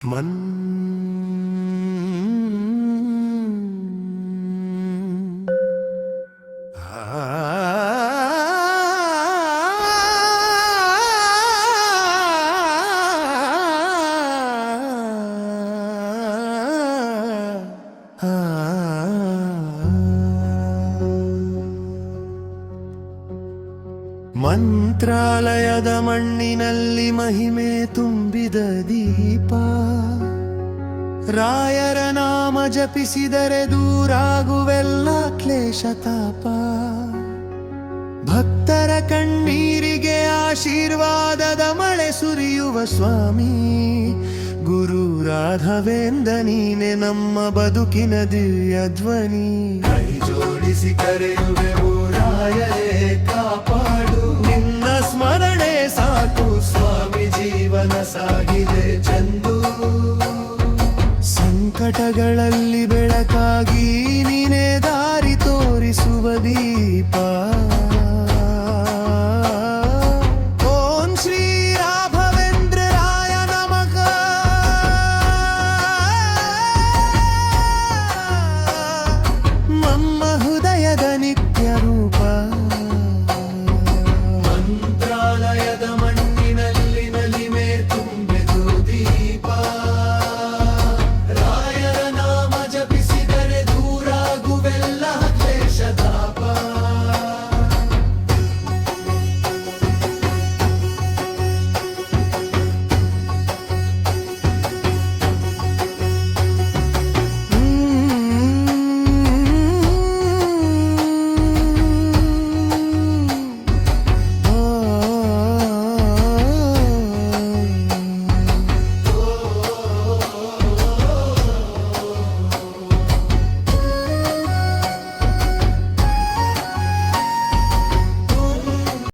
ಮನ್ ಮಂತ್ರಾಲಯದ ಮಣ್ಣಿನಲ್ಲಿ ಮಹಿಮೆ ತುಂಬಿದ ದೀಪ, ರಾಯರ ನಾಮ ಜಪಿಸಿದರೆ ದೂರಾಗುವೆಲ್ಲ ಕ್ಲೇಶ ತಾಪ. ಭಕ್ತರ ಕಣ್ಣೀರಿಗೆ ಆಶೀರ್ವಾದದ ಮಳೆ ಸುರಿಯುವ ಸ್ವಾಮಿ, ಗುರು ರಾಘವೇಂದ್ರ ನೀನೆ ನಮ್ಮ ಬದುಕಿನ ದಿವ್ಯ ಧ್ವನಿ. ಕೈ ಜೋಡಿಸಿ ಕರೆಯುವೆವು ರಾಯರೇ ಕಾಪಾಡು, ನಿನ್ನ ಸ್ಮರಣೆ ಸಾಕು ಸ್ವಾಮಿ, ಜೀವನ ಸಾಗಿದೆ ಚಂದು. ಸಂಕಟಗಳಲ್ಲಿ ಬೆಳಕಾಗಿ ನೀನೇ ದಾರಿ ತೋರಿಸುವ ದೀಪ.